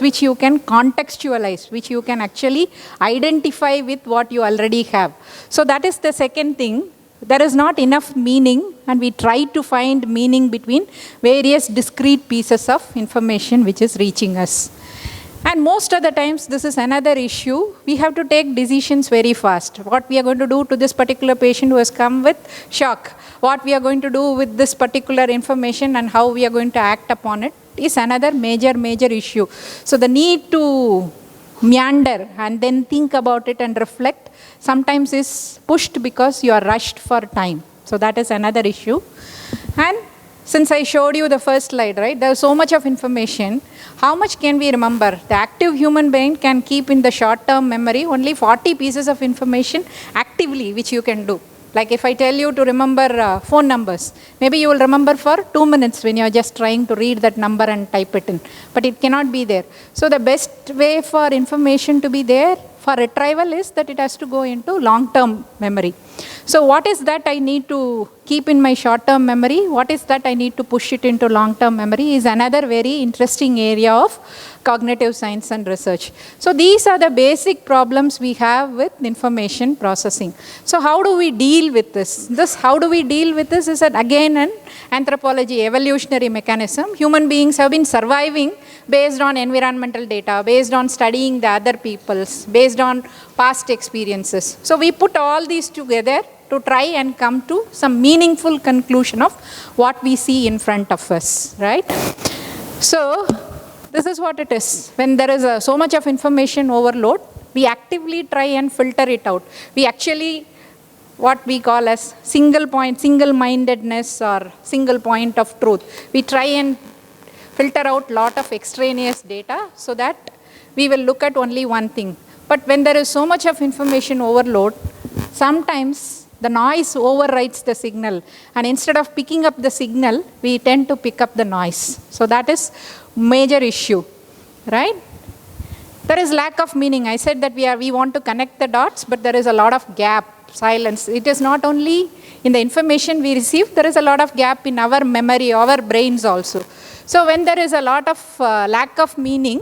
which you can contextualize, which you can actually identify with what you already have. So that is the second thing. There is not enough meaning, and we try to find meaning between various discrete pieces of information which is reaching us. And most of the times, this is another issue. We have to take decisions very fast. What we are going to do to this particular patient who has come with shock, what we are going to do with this particular information and how we are going to act upon it is another major issue. So the need to meander and then think about it and reflect sometimes is pushed because you are rushed for time. So that is another issue. And since I showed you the first slide, right, there is so much of information. How much can we remember? The active human brain can keep in the short-term memory only 40 pieces of information actively, which you can do. Like if I tell you to remember phone numbers, maybe you will remember for 2 minutes when you are just trying to read that number and type it in. But it cannot be there. So the best way for information to be there for retrieval is that it has to go into long-term memory. So what is that I need to keep in my short-term memory? What is that I need to push it into long-term memory is another very interesting area of cognitive science and research. So these are the basic problems we have with information processing. So how do we deal with this? How do we deal with this is again an anthropology, evolutionary mechanism. Human beings have been surviving based on environmental data, based on studying the other peoples, based on past experiences. So we put all these together to try and come to some meaningful conclusion of what we see in front of us, right? So this is what it is. When there is so much of information overload, we actively try and filter it out. We actually, what we call as single-mindedness or single point of truth. We try and filter out lot of extraneous data so that we will look at only one thing. But when there is so much of information overload, sometimes the noise overrides the signal, and instead of picking up the signal, we tend to pick up the noise. So that is major issue, right? There is lack of meaning. I said that we want to connect the dots, but there is a lot of gap, silence. It is not only in the information we receive, there is a lot of gap in our memory, our brains also. So when there is a lot of lack of meaning,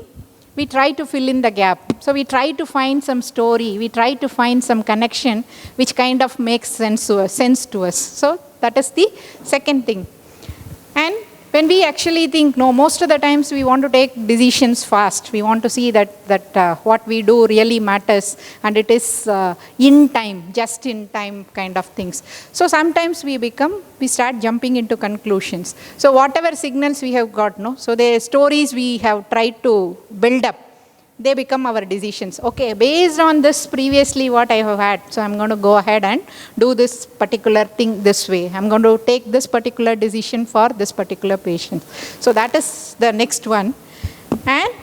we try to fill in the gap. So we try to find some story, we try to find some connection which kind of makes sense to us. So that is the second thing. And when we actually think, no, most of the times we want to take decisions fast. We want to see that what we do really matters, and it is in time, just in time kind of things. So sometimes we start jumping into conclusions. So whatever signals we have got, so the stories we have tried to build up, they become our decisions. Okay, based on this previously what I have had, so I'm going to go ahead and do this particular thing this way. I'm going to take this particular decision for this particular patient. So that is the next one. And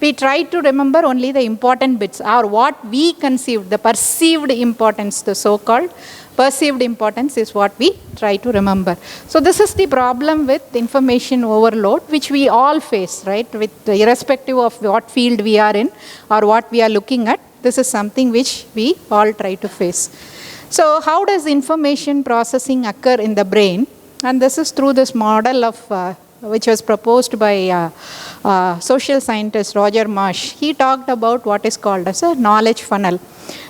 we try to remember only the important bits, or what we conceived, the perceived importance, the so-called perceived importance is what we try to remember. So this is the problem with information overload, which we all face, right? With irrespective of what field we are in or what we are looking at, this is something which we all try to face. So how does information processing occur in the brain? And this is through this model of which was proposed by social scientist Roger Marsh. He talked about what is called as a knowledge funnel.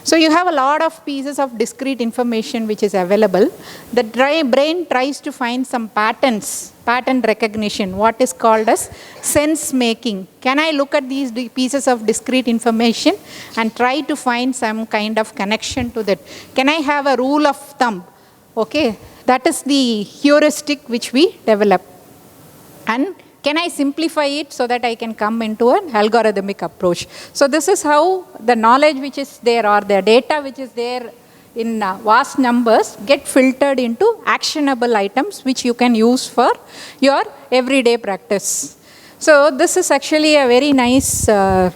So you have a lot of pieces of discrete information which is available. The brain tries to find some patterns, pattern recognition, what is called as sense making. Can I look at these pieces of discrete information and try to find some kind of connection to that? Can I have a rule of thumb? Okay, that is the heuristic which we develop. And can I simplify it so that I can come into an algorithmic approach? So this is how the knowledge which is there, or the data which is there in vast numbers, get filtered into actionable items which you can use for your everyday practice. So this is actually a very nice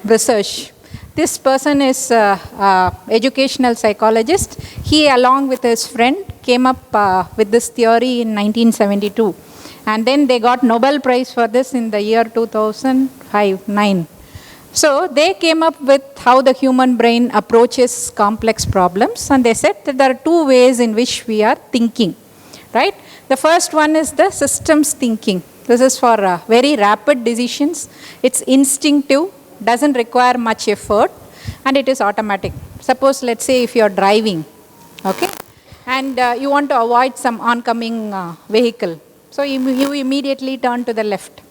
research. This person is an educational psychologist. He, along with his friend, came up with this theory in 1972. And then they got Nobel Prize for this in the year 2009. So they came up with how the human brain approaches complex problems, and they said that there are two ways in which we are thinking, right? The first one is the systems thinking. This is for very rapid decisions. It's instinctive. doesn't require much effort, and it is automatic. Suppose, let's say if you are driving, okay, and you want to avoid some oncoming vehicle. So you immediately turn to the left.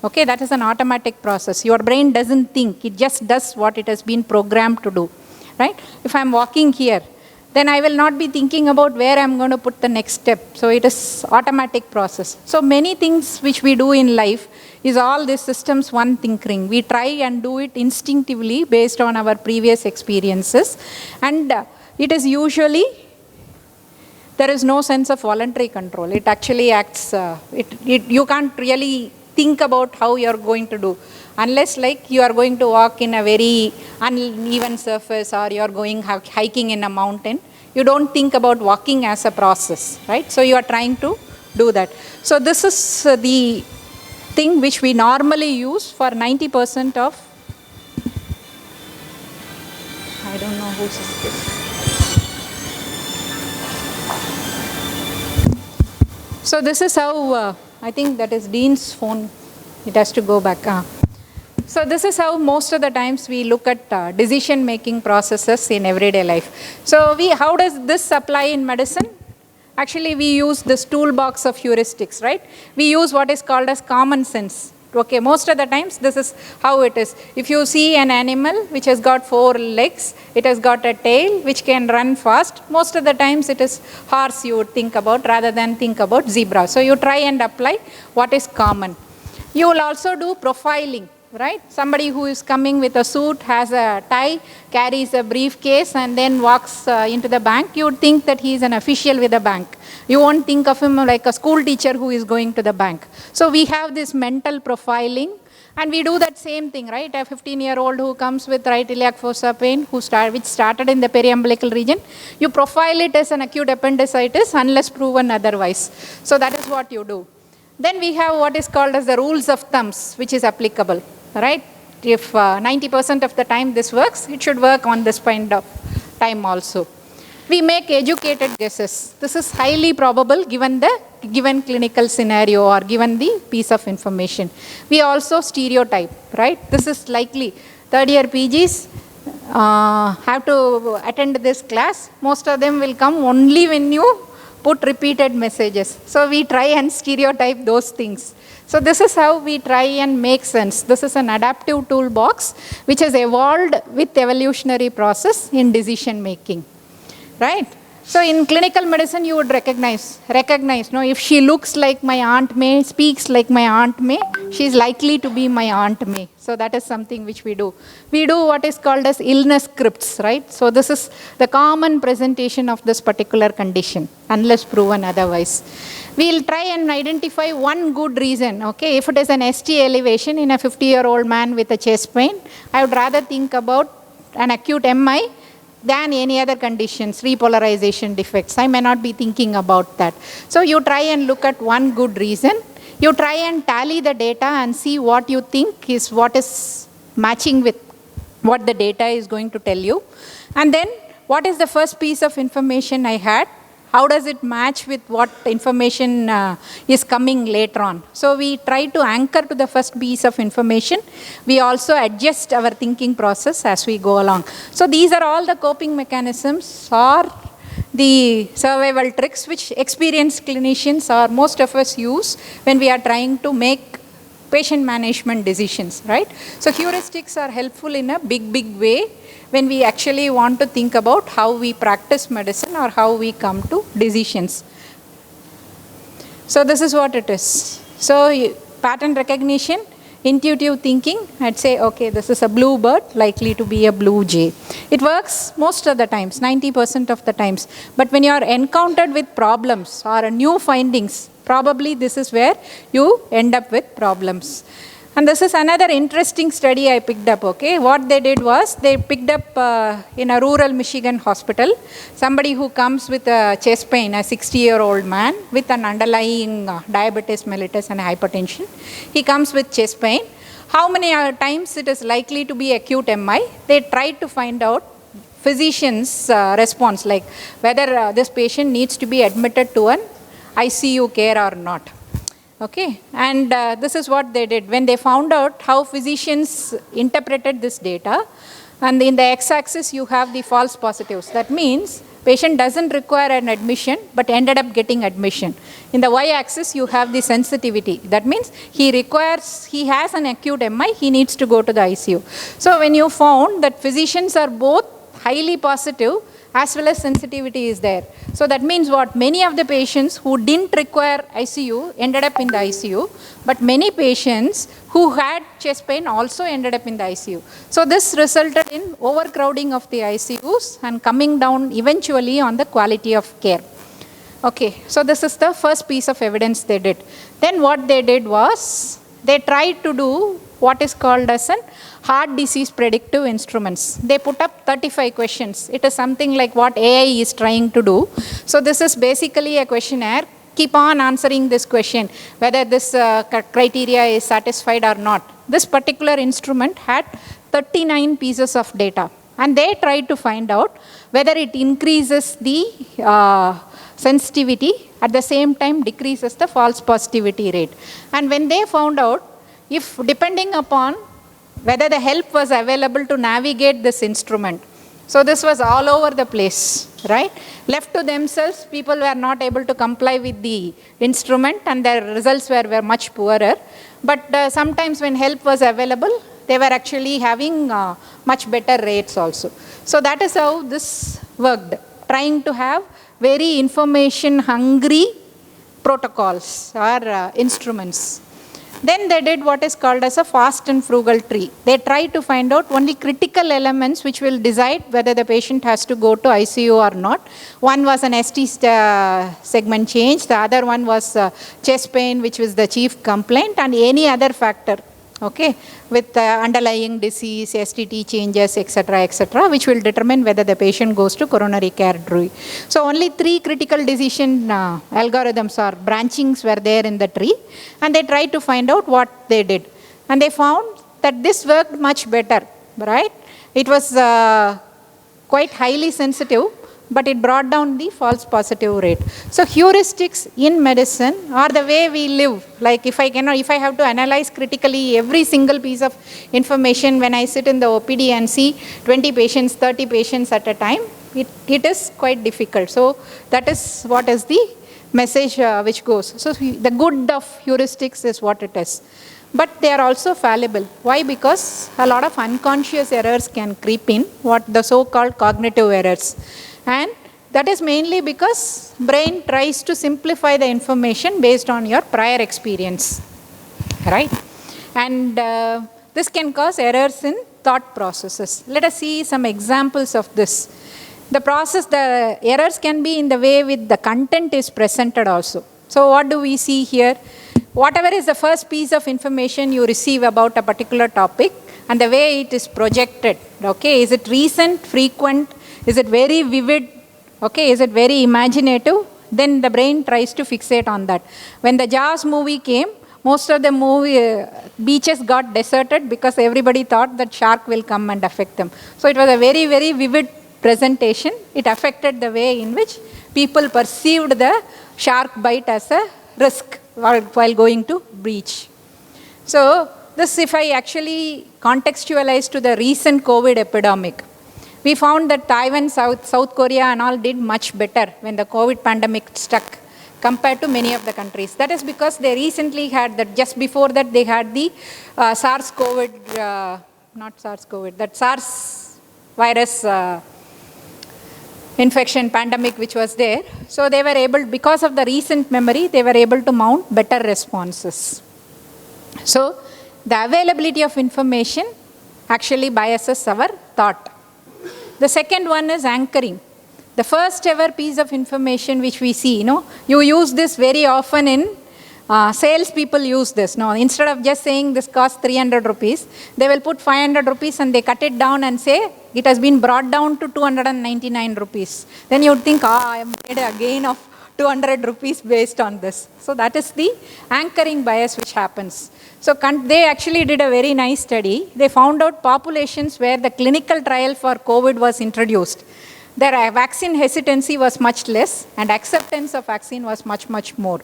Okay, that is an automatic process. Your brain doesn't think, it just does what it has been programmed to do, right? If I'm walking here, then I will not be thinking about where I'm going to put the next step. So it is automatic process. So many things which we do in life is all these systems one tinkering. We try and do it instinctively based on our previous experiences, and it is usually, there is no sense of voluntary control. It actually acts, you can't really think about how you are going to do, unless like you are going to walk in a very uneven surface, or you are going hiking in a mountain. You don't think about walking as a process, right? So you are trying to do that. So this is the thing which we normally use for 90% of, I don't know whose is this. So this is how, I think that is Dean's phone, it has to go back. So this is how most of the times we look at decision making processes in everyday life. So how does this apply in medicine? Actually, we use this toolbox of heuristics, right? We use what is called as common sense. Okay, most of the times this is how it is. If you see an animal which has got 4 legs, it has got a tail which can run fast, most of the times it is horse you would think about rather than think about zebra. So you try and apply what is common. You will also do profiling, right? Somebody who is coming with a suit, has a tie, carries a briefcase, and then walks into the bank, you would think that he is an official with the bank. You won't think of him like a school teacher who is going to the bank. So we have this mental profiling, and we do that same thing, right? A 15-year-old who comes with right iliac fossa pain, which started in the periumbilical region, you profile it as an acute appendicitis unless proven otherwise. So that is what you do. Then we have what is called as the rules of thumbs, which is applicable, right? If 90% of the time this works, it should work on this point of time also. We make educated guesses. This is highly probable given the given clinical scenario or given the piece of information. We also stereotype, right? This is likely. Third year PGs have to attend this class. Most of them will come only when you put repeated messages. So we try and stereotype those things. So this is how we try and make sense. This is an adaptive toolbox which has evolved with evolutionary process in decision making, right? So in clinical medicine you would recognize, no, if she looks like my Aunt May, speaks like my Aunt May, she is likely to be my Aunt May. So that is something which we do. We do what is called as illness scripts, right? So this is the common presentation of this particular condition, unless proven otherwise. We will try and identify one good reason, okay? If it is an ST elevation in a 50-year-old man with a chest pain, I would rather think about an acute MI than any other conditions, repolarization defects. I may not be thinking about that. So you try and look at one good reason. You try and tally the data and see what you think is what is matching with what the data is going to tell you. And then what is the first piece of information I had? How does it match with what information is coming later on? So we try to anchor to the first piece of information. We also adjust our thinking process as we go along. So these are all the coping mechanisms or the survival tricks which experienced clinicians or most of us use when we are trying to make patient management decisions, right? So heuristics are helpful in a big way when we actually want to think about how we practice medicine or how we come to decisions. So this is what it is. So pattern recognition, intuitive thinking, I'd say, okay, this is a blue bird, likely to be a blue jay. It works most of the times, 90% of the times. But when you are encountered with problems or new findings, probably this is where you end up with problems. And this is another interesting study I picked up, okay. What they did was, they picked up in a rural Michigan hospital, somebody who comes with a chest pain, a 60-year-old man with an underlying diabetes mellitus and hypertension. He comes with chest pain. How many times it is likely to be acute MI? They tried to find out physician's response, like whether this patient needs to be admitted to an ICU care or not. Okay, and this is what they did. When they found out how physicians interpreted this data, and in the x-axis you have the false positives. That means patient doesn't require an admission but ended up getting admission. In the y-axis you have the sensitivity. That means he has an acute MI, he needs to go to the ICU. So when you found that physicians are both highly positive as well as sensitivity is there. So that means what? Many of the patients who didn't require ICU ended up in the ICU, but many patients who had chest pain also ended up in the ICU. So this resulted in overcrowding of the ICUs and coming down eventually on the quality of care. Okay, so this is the first piece of evidence they did. Then what they did was, they tried to do what is called as an heart disease predictive instruments. They put up 35 questions. It is something like what AI is trying to do. So this is basically a questionnaire. Keep on answering this question, whether this criteria is satisfied or not. This particular instrument had 39 pieces of data, and they tried to find out whether it increases the sensitivity, at the same time decreases the false positivity rate. And when they found out, if depending upon whether the help was available to navigate this instrument. So this was all over the place, right? Left to themselves, people were not able to comply with the instrument and their results were much poorer. But sometimes when help was available, they were actually having much better rates also. So that is how this worked, trying to have very information hungry protocols or instruments. Then they did what is called as a fast and frugal tree. They tried to find out only critical elements which will decide whether the patient has to go to ICU or not. One was an ST segment change, the other one was chest pain, which was the chief complaint, and any other factor, okay, with underlying disease, STT changes, etc., which will determine whether the patient goes to coronary care tree. So only 3 critical decision algorithms or branchings were there in the tree, and they tried to find out what they did. And they found that this worked much better, right? It was quite highly sensitive, but it brought down the false positive rate. So heuristics in medicine are the way we live. Like if I have to analyze critically every single piece of information when I sit in the OPD and see 20 patients, 30 patients at a time, it is quite difficult. So that is what is the message which goes. So the good of heuristics is what it is. But they are also fallible. Why? Because a lot of unconscious errors can creep in, what the so-called cognitive errors. And that is mainly because brain tries to simplify the information based on your prior experience, right? And this can cause errors in thought processes. Let us see some examples of this. The errors can be in the way with the content is presented also. So what do we see here? Whatever is the first piece of information you receive about a particular topic and the way it is projected, okay? Is it recent, frequent? Is it very vivid? Okay, is it very imaginative? Then the brain tries to fixate on that. When the Jaws movie came, most of the beaches got deserted because everybody thought that shark will come and affect them. So it was a very, very vivid presentation. It affected the way in which people perceived the shark bite as a risk while going to beach. So this, if I actually contextualize to the recent COVID epidemic, we found that Taiwan, South Korea and all did much better when the COVID pandemic struck compared to many of the countries. That is because they recently had that, just before that they had the SARS virus infection pandemic which was there. So they were able, because of the recent memory, they were able to mount better responses. So the availability of information actually biases our thought. The second one is anchoring. The first ever piece of information which we see, you use this very often in sales people use this. No, instead of just saying this costs 300 rupees, they will put 500 rupees and they cut it down and say it has been brought down to 299 rupees. Then you would think, I have made a gain of 200 rupees based on this. So that is the anchoring bias which happens. So they actually did a very nice study. They found out populations where the clinical trial for COVID was introduced, their vaccine hesitancy was much less and acceptance of vaccine was much, much more,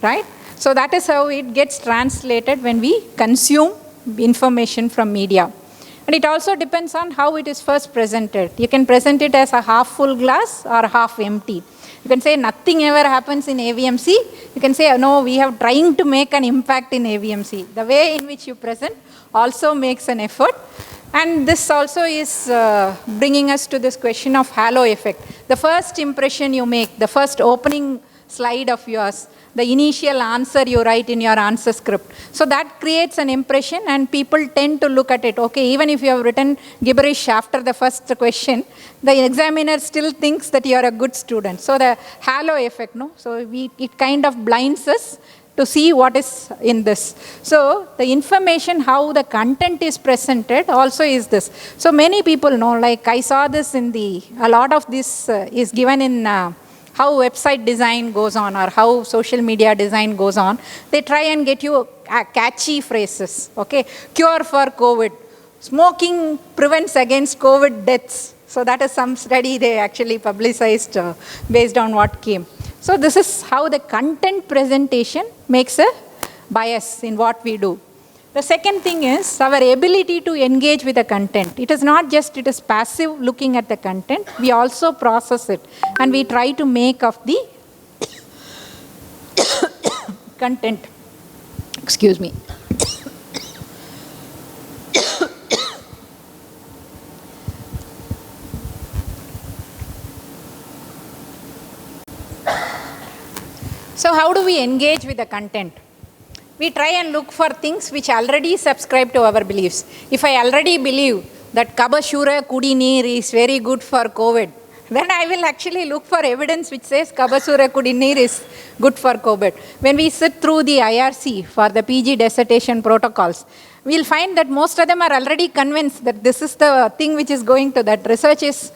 right? So that is how it gets translated when we consume information from media. And it also depends on how it is first presented. You can present it as a half full glass or half empty. You can say nothing ever happens in AVMC. You can say, no, we have trying to make an impact in AVMC. The way in which you present also makes an effort. And this also is bringing us to this question of halo effect. The first impression you make, the first opening slide of yours, the initial answer you write in your answer script. So that creates an impression and people tend to look at it. Okay, even if you have written gibberish after the first question, the examiner still thinks that you are a good student. So the halo effect, no? So it kind of blinds us to see what is in this. So the information, how the content is presented also is this. So many people know, like I saw this in a lot of this is given in how website design goes on or how social media design goes on. They try and get you catchy phrases, okay? Cure for COVID. Smoking prevents against COVID deaths. So that is some study they actually publicized based on what came. So this is how the content presentation makes a bias in what we do. The second thing is our ability to engage with the content. It is not just it is passive looking at the content. We also process it and we try to make of the content. Excuse me. So how do we engage with the content? We try and look for things which already subscribe to our beliefs. If I already believe that Kabasura Kudi Neer is very good for COVID, then I will actually look for evidence which says Kabasura Kudi Neer is good for COVID. When we sit through the IRC for the PG dissertation protocols, we'll find that most of them are already convinced that this is the thing which is going to, that research is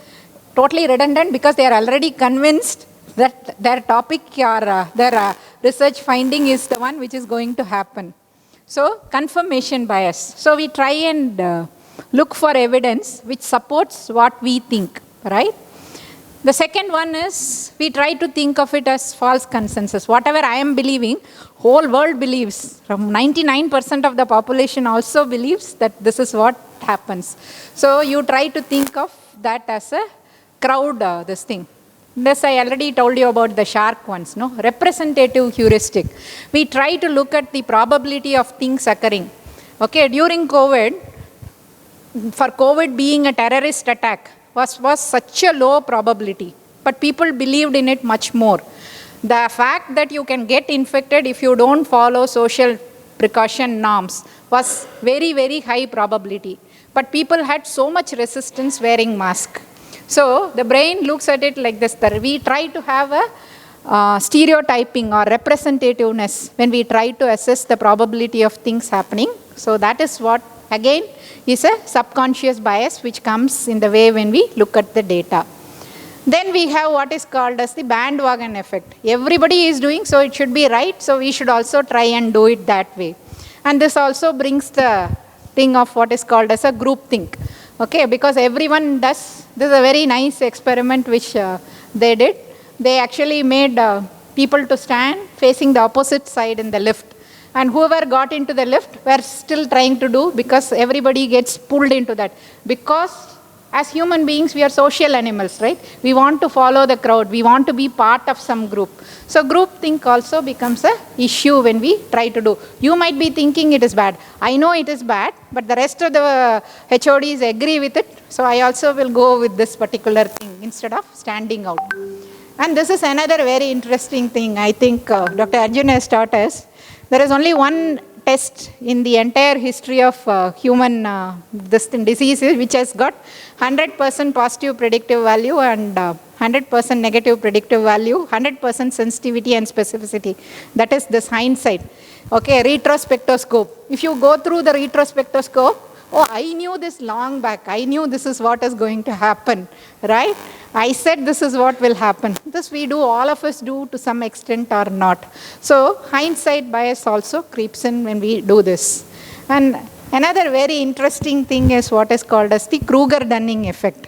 totally redundant because they are already convinced that their topic or their research finding is the one which is going to happen. So confirmation bias. So we try and look for evidence which supports what we think, right? The second one is we try to think of it as false consensus. Whatever I am believing, whole world believes. From 99% of the population also believes that this is what happens. So you try to think of that as a crowd, this thing. This I already told you about the shark ones, no? Representative heuristic. We try to look at the probability of things occurring. Okay, during COVID, for COVID being a terrorist attack was such a low probability, but people believed in it much more. The fact that you can get infected if you don't follow social precaution norms was very, very high probability. But people had so much resistance wearing mask. So the brain looks at it like this. We try to have a stereotyping or representativeness when we try to assess the probability of things happening. So that is what, again, is a subconscious bias which comes in the way when we look at the data. Then we have what is called as the bandwagon effect. Everybody is doing, so it should be right, so we should also try and do it that way. And this also brings the thing of what is called as a group think. Okay, because everyone does. This is a very nice experiment which they did. They actually made people to stand facing the opposite side in the lift. And whoever got into the lift were still trying to do, because everybody gets pulled into that. Because as human beings, we are social animals, right? We want to follow the crowd. We want to be part of some group. So group think also becomes an issue when we try to do. You might be thinking it is bad. I know it is bad, but the rest of the HODs agree with it. So I also will go with this particular thing instead of standing out. And this is another very interesting thing I think Dr. Arjun has taught us. There is only one test in the entire history of human diseases which has got 100% positive predictive value and 100% negative predictive value, 100% sensitivity and specificity. That is this hindsight. Okay, retrospectoscope. If you go through the retrospectoscope, oh, I knew this long back. I knew this is what is going to happen, right? I said this is what will happen. This we do, all of us do to some extent or not. So hindsight bias also creeps in when we do this. And another very interesting thing is what is called as the Kruger-Dunning effect.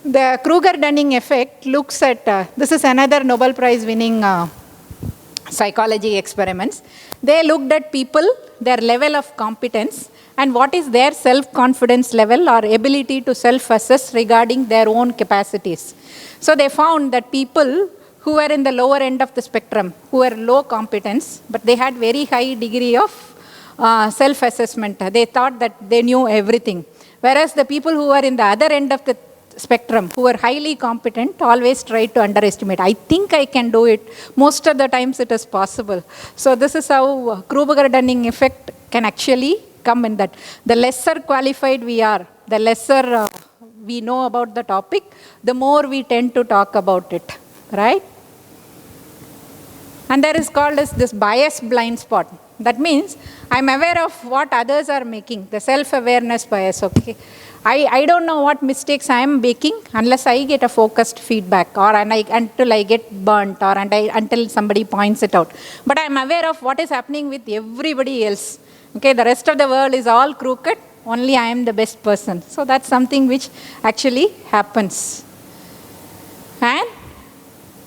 The Kruger-Dunning effect looks at, this is another Nobel Prize winning psychology experiments. They looked at people, their level of competence, and what is their self-confidence level or ability to self-assess regarding their own capacities. So they found that people who were in the lower end of the spectrum, who were low competence, but they had very high degree of self-assessment. They thought that they knew everything. Whereas the people who were in the other end of the spectrum, who were highly competent, always tried to underestimate. I think I can do it. Most of the times it is possible. So this is how Kruger-Dunning effect can actually come in that. The lesser qualified we are, the lesser we know about the topic, the more we tend to talk about it, right? And there is called as this bias blind spot. That means I'm aware of what others are making, the self-awareness bias, okay? I don't know what mistakes I am making unless I get a focused feedback or until I get burnt or until somebody points it out. But I'm aware of what is happening with everybody else. Okay, the rest of the world is all crooked, only I am the best person. So that's something which actually happens. And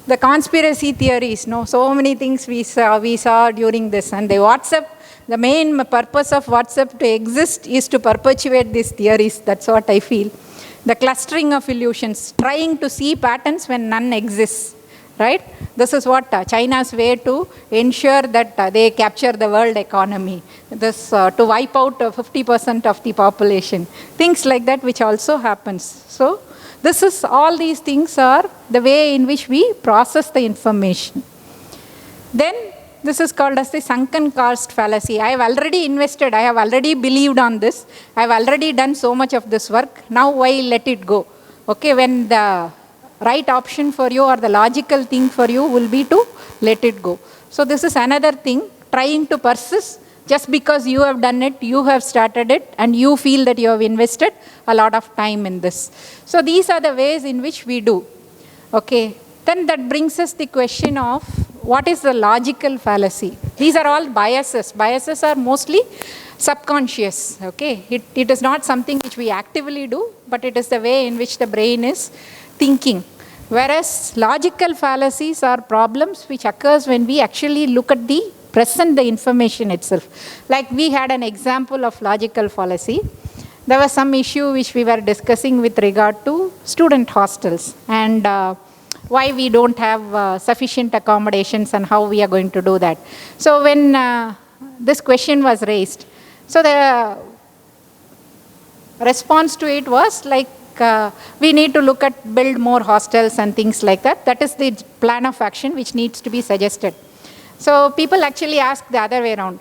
the conspiracy theories, so many things we saw during this. And the main purpose of WhatsApp to exist is to perpetuate these theories. That's what I feel. The clustering of illusions, trying to see patterns when none exists, right? This is what China's way to ensure that they capture the world economy. This to wipe out 50% of the population. Things like that which also happens. So all these things are the way in which we process the information. Then this is called as the sunken cost fallacy. I have already invested, I have already believed on this, I have already done so much of this work, now why let it go? Okay, when the right option for you or the logical thing for you will be to let it go. So this is another thing, trying to persist just because you have done it, you have started it, and you feel that you have invested a lot of time in this. So these are the ways in which we do. Okay, then that brings us the question of what is the logical fallacy? These are all biases. Biases are mostly subconscious. Okay, it is not something which we actively do, but it is the way in which the brain is thinking. Whereas logical fallacies are problems which occurs when we actually look at the information itself. Like we had an example of logical fallacy. There was some issue which we were discussing with regard to student hostels and why we don't have sufficient accommodations and how we are going to do that. So when this question was raised, so the response to it was like, we need to look at build more hostels and things like that. That is the plan of action which needs to be suggested. So people actually ask the other way around.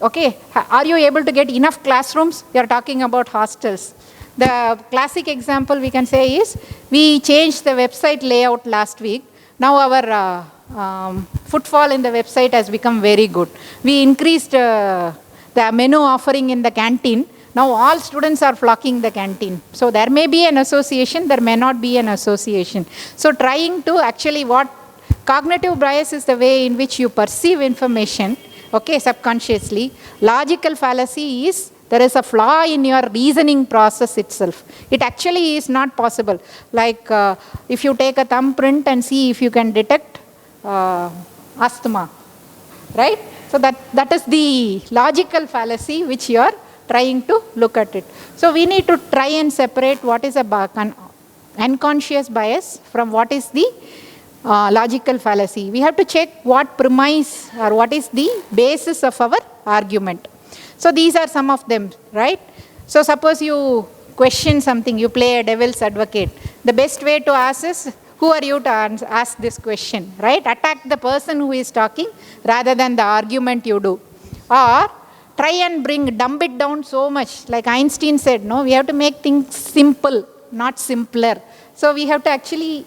Okay, are you able to get enough classrooms? We are talking about hostels. The classic example we can say is, we changed the website layout last week. Now our footfall in the website has become very good. We increased the menu offering in the canteen. Now all students are flocking the canteen. So there may be an association, there may not be an association. So trying to actually cognitive bias is the way in which you perceive information, okay, subconsciously. Logical fallacy is there is a flaw in your reasoning process itself. It actually is not possible. Like if you take a thumbprint and see if you can detect asthma, right? So that is the logical fallacy which you are trying to look at it. So we need to try and separate what is a unconscious bias from what is the logical fallacy. We have to check what premise or what is the basis of our argument. So these are some of them, right? So suppose you question something, you play a devil's advocate. The best way to ask is, who are you to ask this question, right? Attack the person who is talking rather than the argument you do. Or try and dumb it down so much. Like Einstein said, no, we have to make things simple, not simpler. So we have to actually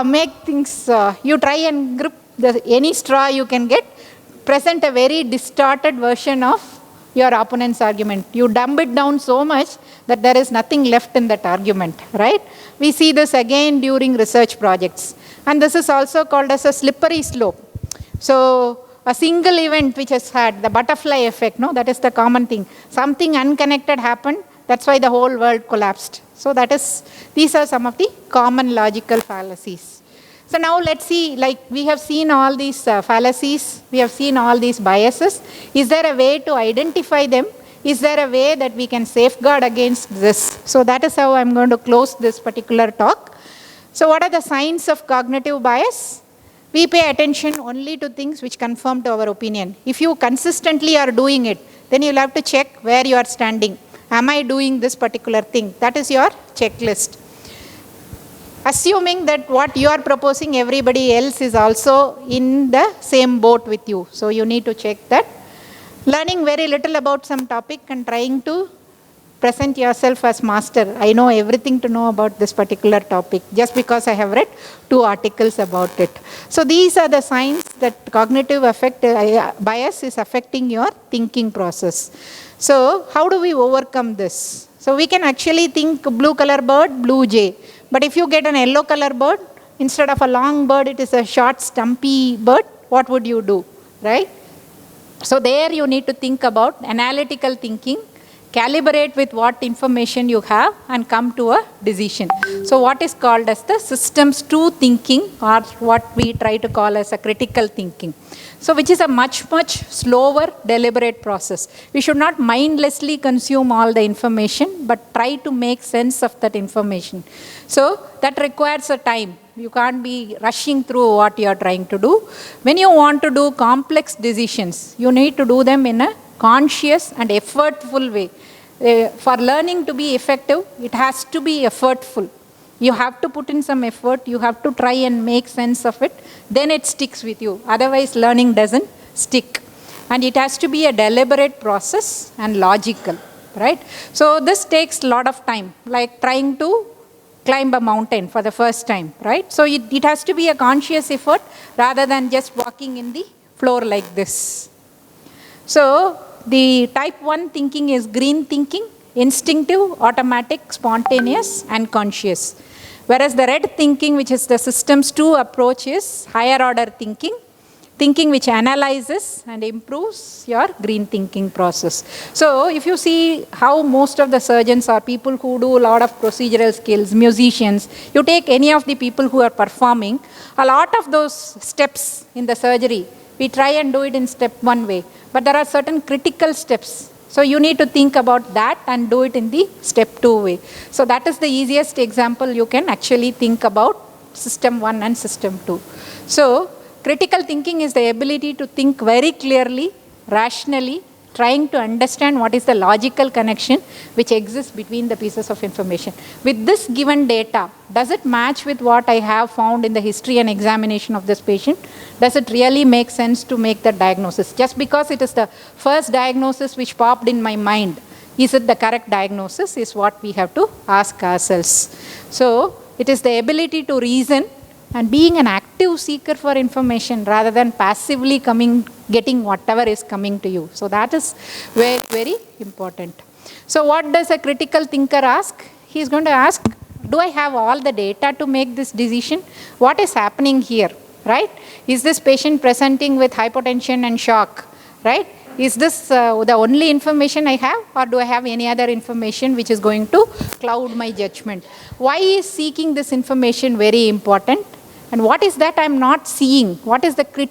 make things, you try and grip any straw you can get, present a very distorted version of your opponent's argument. You dumb it down so much that there is nothing left in that argument, right? We see this again during research projects. And this is also called as a slippery slope. So a single event which has had the butterfly effect, no, that is the common thing. Something unconnected happened, that's why the whole world collapsed. So these are some of the common logical fallacies. So now let's see, like we have seen all these fallacies, we have seen all these biases. Is there a way to identify them? Is there a way that we can safeguard against this? So that is how I'm going to close this particular talk. So what are the signs of cognitive bias? We pay attention only to things which confirm to our opinion. If you consistently are doing it, then you'll have to check where you are standing. Am I doing this particular thing? That is your checklist. Assuming that what you are proposing, everybody else is also in the same boat with you. So you need to check that. Learning very little about some topic and trying to present yourself as master. I know everything to know about this particular topic just because I have read 2 articles about it. So these are the signs that cognitive bias is affecting your thinking process. So how do we overcome this? So we can actually think blue color bird, blue jay. But if you get an yellow color bird, instead of a long bird, it is a short stumpy bird, what would you do, right? So there you need to think about analytical thinking, calibrate with what information you have and come to a decision. So what is called as the systems 2 thinking, or what we try to call as a critical thinking. So which is a much slower, deliberate process. We should not mindlessly consume all the information, but try to make sense of that information. So that requires a time. You can't be rushing through what you are trying to do. When you want to do complex decisions, you need to do them in a conscious and effortful way. For learning to be effective, it has to be effortful. You have to put in some effort, you have to try and make sense of it, then it sticks with you. Otherwise, learning doesn't stick. And it has to be a deliberate process and logical, right? So this takes a lot of time, like trying to climb a mountain for the first time, right? So it has to be a conscious effort rather than just walking in the floor like this. So the type 1 thinking is green thinking, instinctive, automatic, spontaneous, and conscious. Whereas the red thinking, which is the systems 2 approach, is higher order thinking, thinking which analyzes and improves your green thinking process. So if you see how most of the surgeons are people who do a lot of procedural skills, musicians, you take any of the people who are performing, a lot of those steps in the surgery, we try and do it in step 1 way. But there are certain critical steps. So you need to think about that and do it in the step 2 way. So that is the easiest example you can actually think about system 1 and system 2. So critical thinking is the ability to think very clearly, rationally, trying to understand what is the logical connection which exists between the pieces of information. With this given data, does it match with what I have found in the history and examination of this patient? Does it really make sense to make the diagnosis? Just because it is the first diagnosis which popped in my mind, is it the correct diagnosis, is what we have to ask ourselves. So it is the ability to reason and being an active seeker for information rather than passively getting whatever is coming to you. So that is very, very important. So what does a critical thinker ask? He is going to ask, do I have all the data to make this decision? What is happening here, right? Is this patient presenting with hypotension and shock, right? Is this the only information I have, or do I have any other information which is going to cloud my judgment? Why is seeking this information very important? And what is that I'm not seeing? What is the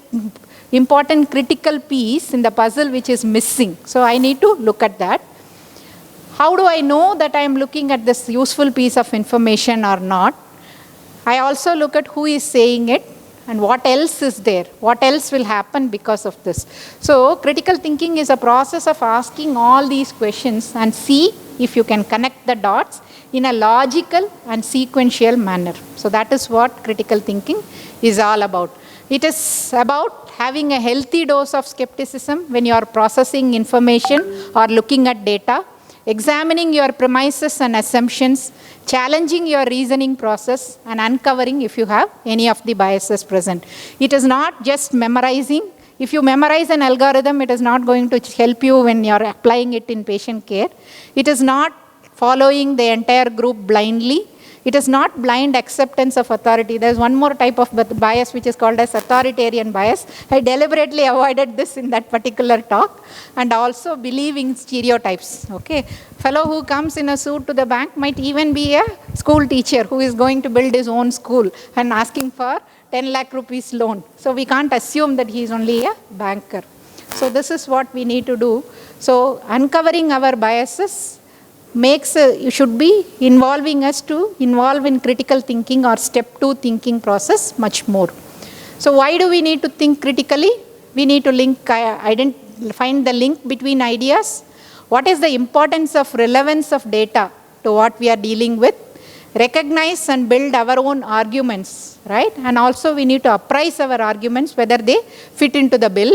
important critical piece in the puzzle which is missing? So I need to look at that. How do I know that I'm looking at this useful piece of information or not? I also look at who is saying it and what else is there. What else will happen because of this? So critical thinking is a process of asking all these questions and see if you can connect the dots in a logical and sequential manner. So that is what critical thinking is all about. It is about having a healthy dose of skepticism when you are processing information or looking at data, examining your premises and assumptions, challenging your reasoning process, and uncovering if you have any of the biases present. It is not just memorizing. If you memorize an algorithm, it is not going to help you when you are applying it in patient care. It is not following the entire group blindly. It is not blind acceptance of authority. There's one more type of bias which is called as authoritarian bias. I deliberately avoided this in that particular talk. And also believing stereotypes. Okay, fellow who comes in a suit to the bank might even be a school teacher who is going to build his own school and asking for 10 lakh rupees loan. So we can't assume that he is only a banker. So this is what we need to do. So uncovering our biases should be involving us to involve in critical thinking or step 2 thinking process much more. So why do we need to think critically? We need to find the link between ideas. What is the importance of relevance of data to what we are dealing with? Recognize and build our own arguments, right? And also we need to appraise our arguments whether they fit into the bill.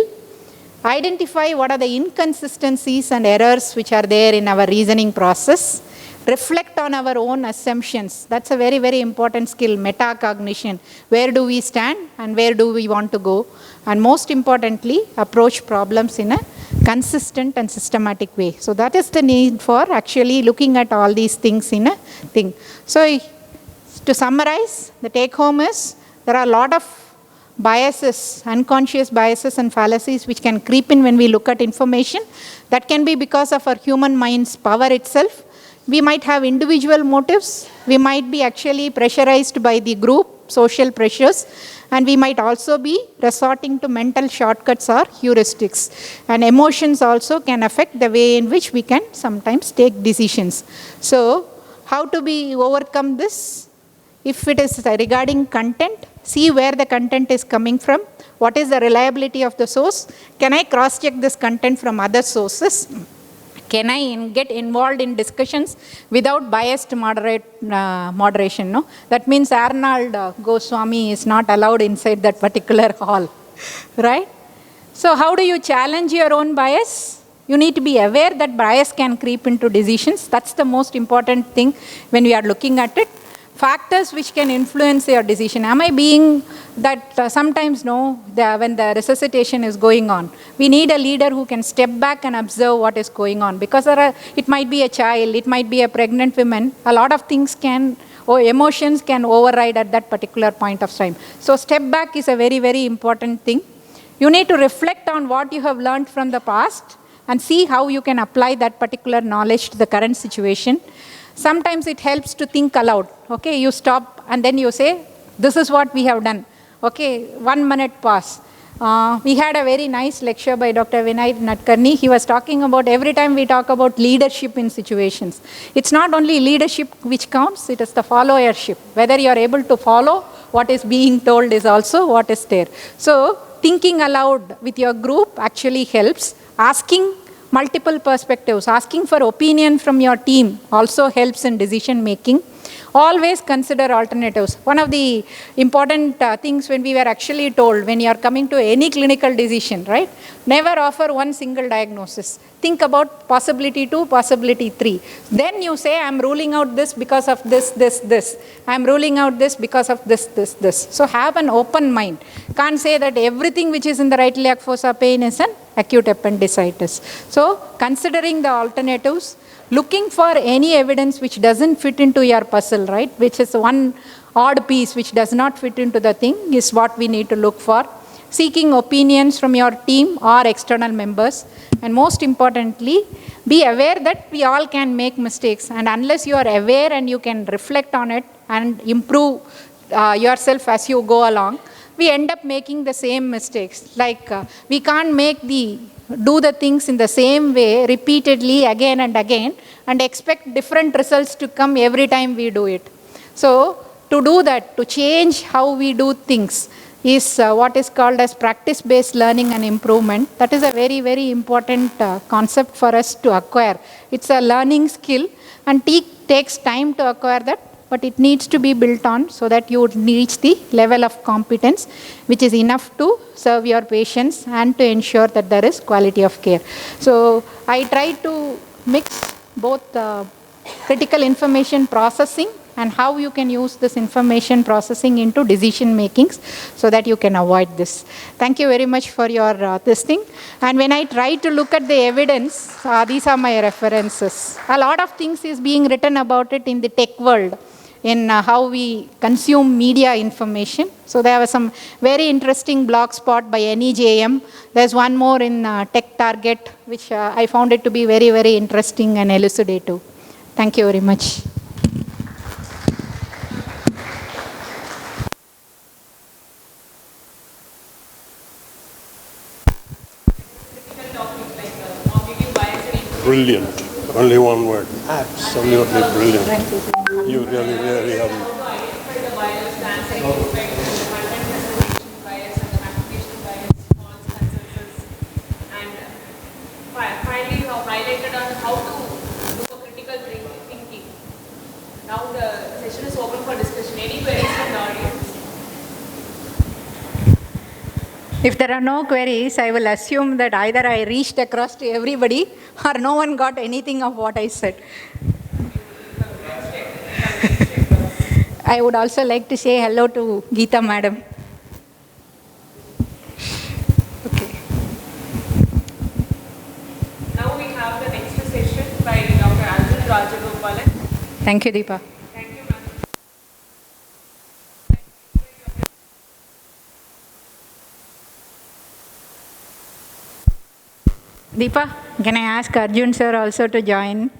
Identify what are the inconsistencies and errors which are there in our reasoning process. Reflect on our own assumptions. That's a very, very important skill, metacognition. Where do we stand and where do we want to go? And most importantly, approach problems in a consistent and systematic way. So that is the need for actually looking at all these things in a thing. So to summarize, the take home is there are a lot of biases, unconscious biases and fallacies which can creep in when we look at information. That can be because of our human mind's power itself. We might have individual motives. We might be actually pressurized by the group, social pressures, and we might also be resorting to mental shortcuts or heuristics. And emotions also can affect the way in which we can sometimes take decisions. So how to overcome this? If it is regarding content, see where the content is coming from. What is the reliability of the source? Can I cross-check this content from other sources? Can I get involved in discussions without biased moderation? No? That means Arnold Goswami is not allowed inside that particular hall, right? So how do you challenge your own bias? You need to be aware that bias can creep into decisions. That's the most important thing when we are looking at it. Factors which can influence your decision. Am I being that sometimes when the resuscitation is going on, we need a leader who can step back and observe what is going on, because it might be a child, it might be a pregnant woman. A lot of things emotions can override at that particular point of time. So step back is a very, very important thing. You need to reflect on what you have learned from the past and see how you can apply that particular knowledge to the current situation. Sometimes it helps to think aloud. Okay, you stop and then you say, this is what we have done. Okay, 1 minute pause. We had a very nice lecture by Dr. Vinayaka. He was talking about every time we talk about leadership in situations. It's not only leadership which counts, it is the followership. Whether you are able to follow what is being told is also what is there. So thinking aloud with your group actually helps. Asking multiple perspectives, asking for opinion from your team also helps in decision making. Always consider alternatives. One of the important things when we were actually told, when you are coming to any clinical decision, right? Never offer one single diagnosis. Think about possibility 2, possibility 3. Then you say, I'm ruling out this because of this, this, this. I'm ruling out this because of this, this, this. So have an open mind. Can't say that everything which is in the right iliac fossa pain is an acute appendicitis. So considering the alternatives, looking for any evidence which doesn't fit into your puzzle, right? Which is one odd piece which does not fit into the thing is what we need to look for. Seeking opinions from your team or external members. And most importantly, be aware that we all can make mistakes. And unless you are aware and you can reflect on it and improve yourself as you go along, we end up making the same mistakes. Like we can't do the things in the same way repeatedly again and again and expect different results to come every time we do it. So to do that, to change how we do things is what is called as practice-based learning and improvement. That is a very, very important concept for us to acquire. It's a learning skill and takes time to acquire that, but it needs to be built on so that you reach the level of competence which is enough to serve your patients and to ensure that there is quality of care. So I try to mix both critical information processing and how you can use this information processing into decision makings so that you can avoid this. Thank you very much for your this thing. And when I try to look at the evidence, these are my references. A lot of things is being written about it in the tech world. in how we consume media information. So there was some very interesting blog spot by NEJM. There's one more in Tech Target, which I found it to be very, very interesting and elucidative. Thank you very much. Brilliant. Only one word. Absolutely brilliant. You really, really have. Finally, you have highlighted on how to do a critical thinking. Now the session is open for discussion. Any queries from the audience? If there are no queries, I will assume that either I reached across to everybody or no one got anything of what I said. I would also like to say hello to Geeta madam. Okay. Now we have the next session by Dr. Anjan Rajagopalan. Thank you, Deepa. Thank you, ma'am. Deepa, can I ask Arjun sir also to join?